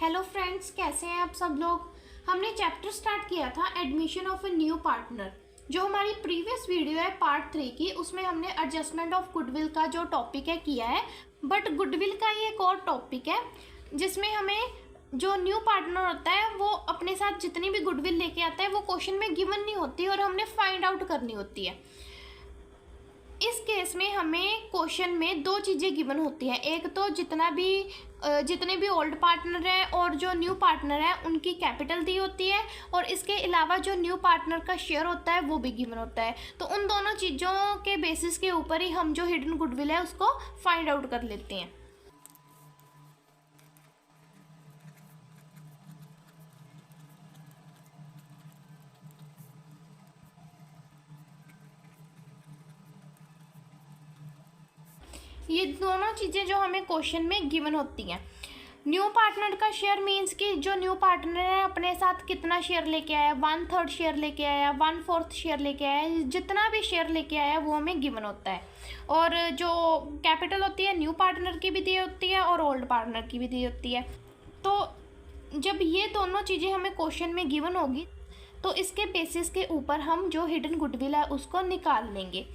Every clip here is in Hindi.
हेलो फ्रेंड्स, कैसे हैं आप सब लोग। हमने चैप्टर स्टार्ट किया था admission of a new partner. जो हमारी प्रीवियस वीडियो है पार्ट 3 की, उसमें हमने एडजस्टमेंट ऑफ गुडविल का जो टॉपिक है किया है। बट गुडविल का ही एक और टॉपिक है जिसमें हमें जो न्यू पार्टनर होता है वो अपने साथ जितनी भी गुडविल लेके आता है वो क्वेश्चन में गिवन नहीं होती और हमने फाइंड आउट करनी होती है। इस केस में हमें क्वेश्चन में दो चीज़ें गिवन होती हैं। एक तो जितने भी ओल्ड पार्टनर है और जो न्यू पार्टनर है उनकी कैपिटल दी होती है, और इसके अलावा जो न्यू पार्टनर का शेयर होता है वो भी गिवन होता है। तो उन दोनों चीज़ों के बेसिस के ऊपर ही हम जो हिडन गुडविल है उसको फाइंड आउट कर लेते हैं। ये दोनों चीज़ें जो हमें क्वेश्चन में गिवन होती हैं। न्यू पार्टनर का शेयर मीन्स कि जो न्यू पार्टनर है अपने साथ कितना शेयर लेके आया, 1/3 शेयर लेके आया, 1/4 शेयर लेके आया, जितना भी शेयर लेके आया वो हमें गिवन होता है। और जो कैपिटल होती है न्यू पार्टनर की भी दी होती है और ओल्ड पार्टनर की भी दी होती है। तो जब ये दोनों चीज़ें हमें क्वेश्चन में गिवन होगी तो इसके बेसिस के ऊपर हम जो हिडन गुडविल है उसको निकाल लेंगे।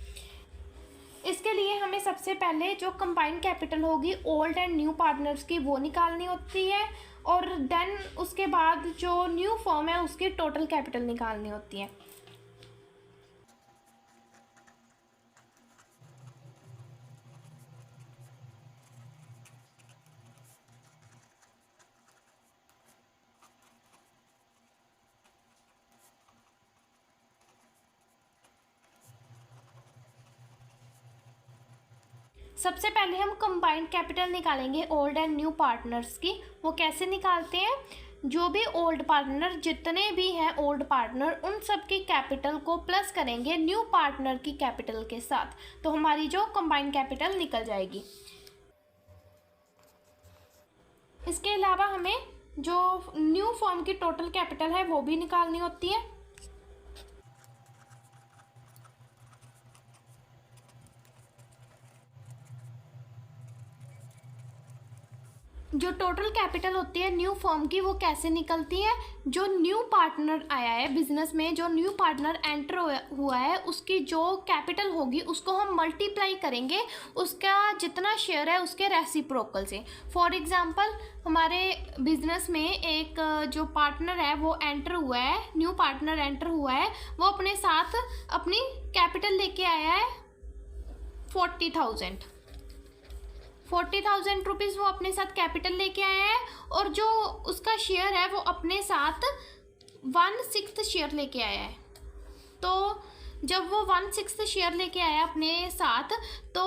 इसके लिए हमें सबसे पहले जो कंबाइंड कैपिटल होगी ओल्ड एंड न्यू पार्टनर्स की वो निकालनी होती है, और देन उसके बाद जो न्यू फर्म है उसकी टोटल कैपिटल निकालनी होती है। सबसे पहले हम कंबाइंड कैपिटल निकालेंगे ओल्ड एंड न्यू पार्टनर्स की। वो कैसे निकालते हैं, जो भी ओल्ड पार्टनर, जितने भी हैं ओल्ड पार्टनर, उन सब की कैपिटल को प्लस करेंगे न्यू पार्टनर की कैपिटल के साथ, तो हमारी जो कंबाइंड कैपिटल निकल जाएगी। इसके अलावा हमें जो न्यू फर्म की टोटल कैपिटल है वो भी निकालनी होती है। जो टोटल कैपिटल होती है न्यू फर्म की वो कैसे निकलती है, जो न्यू पार्टनर आया है बिजनेस में, जो न्यू पार्टनर एंटर हुआ है उसकी जो कैपिटल होगी उसको हम मल्टीप्लाई करेंगे उसका जितना शेयर है उसके रेसिप्रोकल से। फॉर एग्जांपल हमारे बिजनेस में एक जो पार्टनर है वो एंटर हुआ है, न्यू पार्टनर एंटर हुआ है, वो अपने साथ अपनी कैपिटल लेके आया है 40,000 रुपीज़ वो अपने साथ कैपिटल लेके आया है, और जो उसका शेयर है वो अपने साथ 1/6 शेयर लेके आया है। तो जब वो 1/6 शेयर लेके आया अपने साथ तो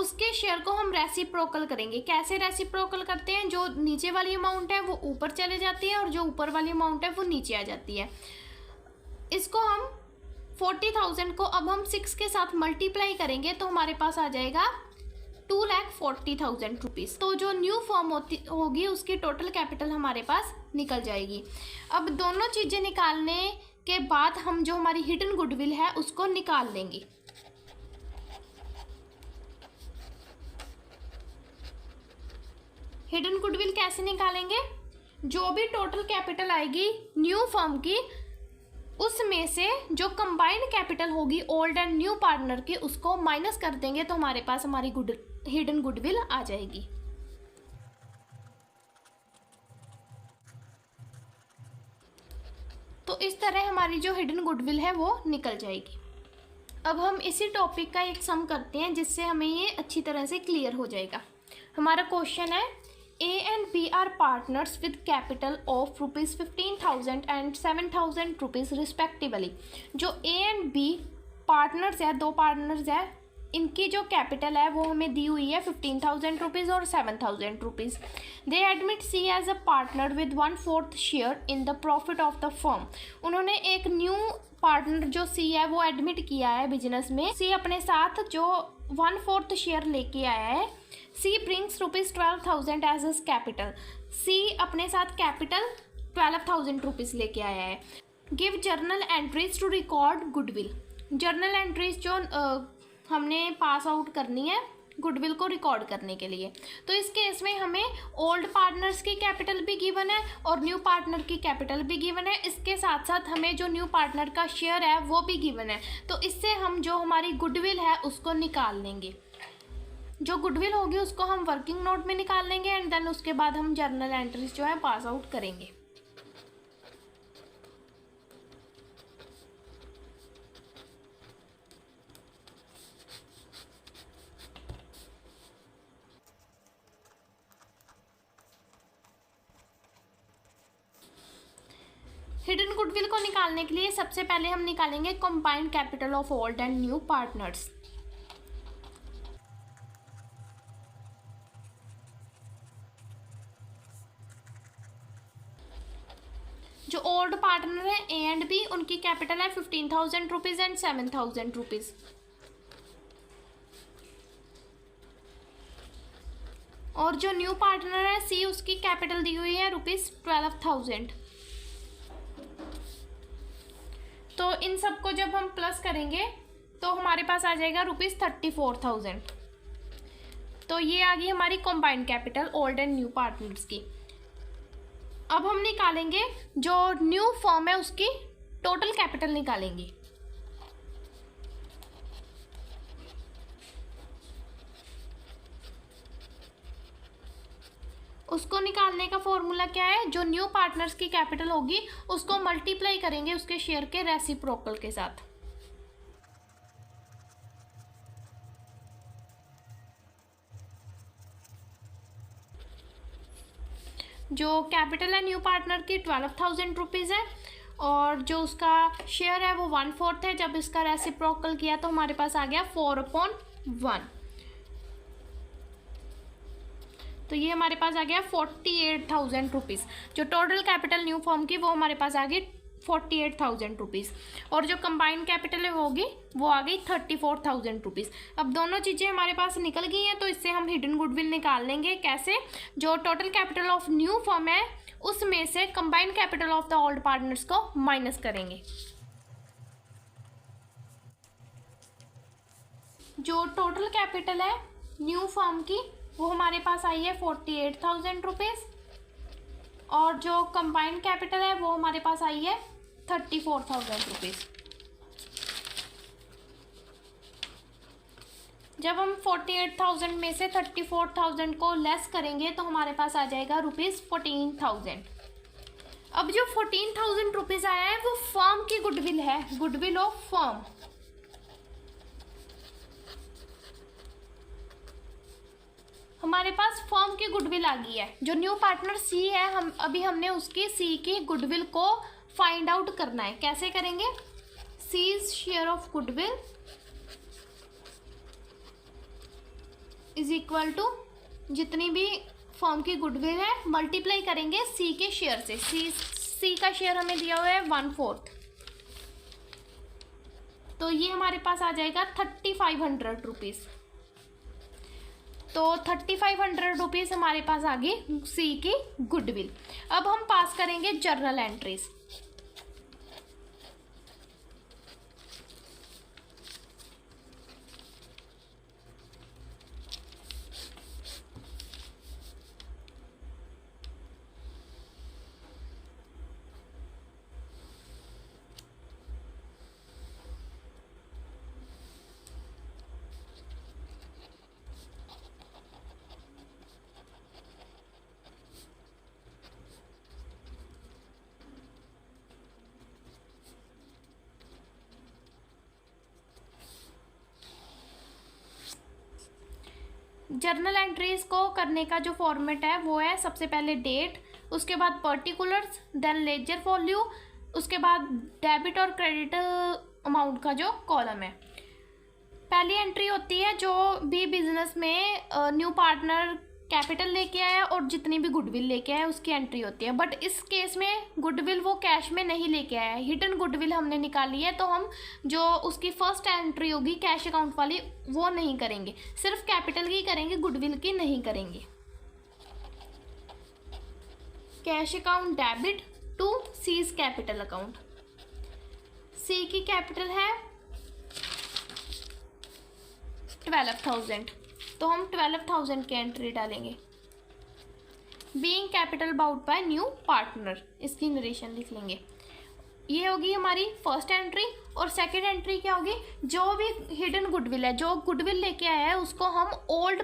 उसके शेयर को हम रेसिप्रोकल करेंगे। कैसे रेसिप्रोकल करते हैं, जो नीचे वाली अमाउंट है वो ऊपर चले जाती है और जो ऊपर वाली अमाउंट है वो नीचे आ जाती है। इसको हम 40,000 को अब हम 6 के साथ मल्टीप्लाई करेंगे तो हमारे पास आ जाएगा 2,40,000 रुपीज़। तो जो न्यू फर्म होगी उसकी टोटल कैपिटल हमारे पास निकल जाएगी। अब दोनों चीज़ें निकालने के बाद हम जो हमारी हिडन गुडविल है उसको निकाल लेंगे। हिडन गुडविल कैसे निकालेंगे, जो भी टोटल कैपिटल आएगी न्यू फर्म की उसमें से जो कंबाइंड कैपिटल होगी ओल्ड एंड न्यू पार्टनर की उसको माइनस कर देंगे तो हमारे पास हमारी हिडन गुडविल आ जाएगी। तो इस तरह हमारी जो हिडन गुडविल है वो निकल जाएगी। अब हम इसी टॉपिक का एक सम करते हैं जिससे हमें ये अच्छी तरह से क्लियर हो जाएगा। हमारा क्वेश्चन है A and B are partners with capital of ₹15,000 and ₹7,000 respectively। जो A and B पार्टनर्स है, दो पार्टनर्स है, इनकी जो कैपिटल है वो हमें दी हुई है 15,000 रुपीज़ और 7,000 rupees. They admit C as a partner with 1/4 share in the profit of the firm. उन्होंने एक न्यू पार्टनर जो C है वो एडमिट किया है बिजनेस में। C अपने साथ जो 1/4 शेयर लेके आया है। C brings ₹12,000 as as capital. C अपने साथ कैपिटल 12,000 रुपीज़ लेके आया है। Give journal entries to record goodwill. Journal entries जो हमने पास आउट करनी है गुडविल को रिकॉर्ड करने के लिए। तो इस केस में हमें ओल्ड पार्टनर्स की कैपिटल भी गिवन है और न्यू पार्टनर की कैपिटल भी गिवन है। इसके साथ साथ हमें जो न्यू पार्टनर का शेयर है वो भी गिवन है। तो इससे हम जो हमारी गुडविल है उसको निकाल लेंगे। जो गुडविल होगी उसको हम वर्किंग नोट में निकाल लेंगे एंड देन उसके बाद हम जर्नल एंट्रीज जो है पास आउट करेंगे। हिडन गुडविल को निकालने के लिए सबसे पहले हम निकालेंगे combined capital of old and new partners. जो ओल्ड पार्टनर है ए एंड बी, उनकी कैपिटल है 15,000 रुपीज एंड 7,000 रुपीज। और जो न्यू पार्टनर है सी, उसकी कैपिटल दी हुई है ₹12,000। तो इन सबको जब हम प्लस करेंगे तो हमारे पास आ जाएगा ₹34,000। तो ये आ गई हमारी combined capital old and new partners की। अब हम निकालेंगे जो न्यू फर्म है उसकी टोटल कैपिटल निकालेंगे। उसको निकालने का फॉर्मूला क्या है, जो न्यू पार्टनर्स की कैपिटल होगी उसको मल्टीप्लाई करेंगे उसके शेयर के रेसिप्रोकल के साथ। जो कैपिटल है न्यू पार्टनर की 12,000 रुपीज़ है और जो उसका शेयर है वो 1/4 है। जब इसका रेसिप्रोकल किया तो हमारे पास आ गया 4/1। तो ये हमारे पास आ गया 48,000 रुपीज़। जो टोटल कैपिटल न्यू फर्म की वो हमारे पास आ गई 48,000 रुपीज़ और जो कंबाइंड कैपिटल है वो आ गई 34,000 रुपीज़। अब दोनों चीज़ें हमारे पास निकल गई हैं तो इससे हम हिडन गुडविल निकाल लेंगे। कैसे, जो total capital of new firm है उसमें से combined capital of the old partners को माइनस करेंगे। जो टोटल कैपिटल है न्यू फर्म की वो हमारे पास आई है 48,000 रुपीज़ और जो कंबाइंड कैपिटल है वो हमारे पास आई है 34,000 रुपीज़। जब हम 48,000 में से 34,000 को लेस करेंगे तो हमारे पास आ जाएगा ₹14,000। अब जो 14,000 रुपीज़ आया है वो फर्म की गुडविल है, गुडविल ऑफ फर्म। हमारे पास फर्म की गुडविल आ गई है। जो न्यू पार्टनर सी है हमने उसकी सी की गुडविल को फाइंड आउट करना है। कैसे करेंगे, C's share of goodwill is equal to जितनी भी फर्म की गुडविल है मल्टीप्लाई करेंगे सी के शेयर से। सी का शेयर हमें दिया हुआ है 1/4, तो ये हमारे पास आ जाएगा 3,500 रुपीज़। तो 3,500 रुपीज़ हमारे पास आ गई सी की गुडविल। अब हम पास करेंगे जर्नल एंट्रीज। जर्नल एंट्रीज को करने का जो फॉर्मेट है वो है सबसे पहले डेट, उसके बाद पर्टिकुलर्स, देन लेजर वैल्यू, उसके बाद डेबिट और क्रेडिट अमाउंट का जो कॉलम है। पहली एंट्री होती है जो भी बिजनेस में न्यू पार्टनर कैपिटल लेके आया और जितनी भी गुडविल लेके आया उसकी एंट्री होती है। बट इस केस में गुडविल वो कैश में नहीं लेके आया है, हिडन गुडविल हमने निकाली है, तो हम जो उसकी फर्स्ट एंट्री होगी कैश अकाउंट वाली वो नहीं करेंगे, सिर्फ कैपिटल की करेंगे, गुडविल की नहीं करेंगे। Cash account debit to C's capital account. C की कैपिटल है 12,000, तो हम 12,000 की एंट्री डालेंगे। Being capital bought by new partner, इसकी नरेशन लिख लेंगे। ये होगी हमारी फर्स्ट एंट्री। और सेकंड एंट्री क्या होगी, जो भी हिडन गुडविल है, जो गुडविल लेके आया है उसको हम ओल्ड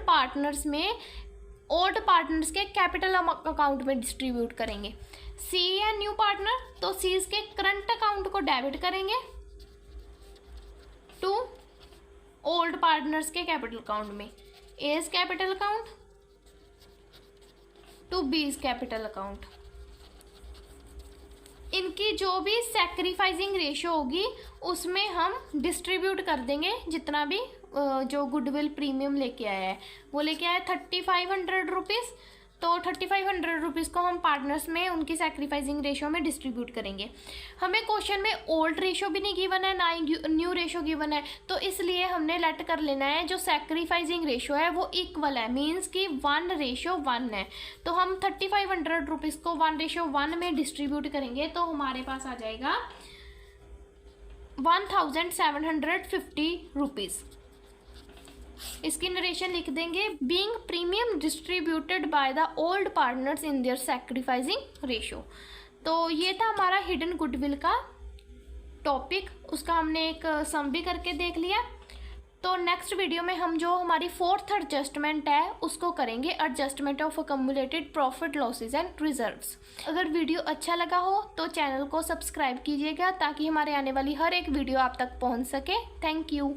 पार्टनर्स के कैपिटल अकाउंट में डिस्ट्रीब्यूट करेंगे। सी है न्यू पार्टनर, तो सी के करंट अकाउंट को डेबिट करेंगे टू ओल्ड पार्टनर्स के कैपिटल अकाउंट में। A's capital account to B's capital account. इनकी जो भी सैक्रिफाइसिंग रेशो होगी उसमें हम डिस्ट्रीब्यूट कर देंगे। जितना भी जो गुडविल प्रीमियम लेके आया है वो लेके आया 3500 रुपीज़, तो 3500 रुपीज़ को हम पार्टनर्स में उनकी सैक्रिफाइसिंग रेशो में डिस्ट्रीब्यूट करेंगे। हमें क्वेश्चन में ओल्ड रेशो भी नहीं गिवन है, ना ही न्यू रेशो गिवन है, तो इसलिए हमने लेट कर लेना है जो सैक्रिफाइसिंग रेशो है वो इक्वल है, मीन्स कि 1:1 है। तो हम 3500 रुपीज़ को 1:1 में डिस्ट्रीब्यूट करेंगे तो हमारे पास आ जाएगा 1750 रुपीज़। इसकी नरेशन लिख देंगे। Being premium distributed by the old partners in their sacrificing ratio. तो ये था हमारा हिडन गुडविल का टॉपिक, उसका हमने एक सम भी करके देख लिया। तो नेक्स्ट वीडियो में हम जो हमारी फोर्थ एडजस्टमेंट है उसको करेंगे, adjustment of accumulated profit losses and reserves. अगर वीडियो अच्छा लगा हो तो चैनल को सब्सक्राइब कीजिएगा ताकि हमारे आने वाली हर एक वीडियो आप तक पहुंच सके। Thank you.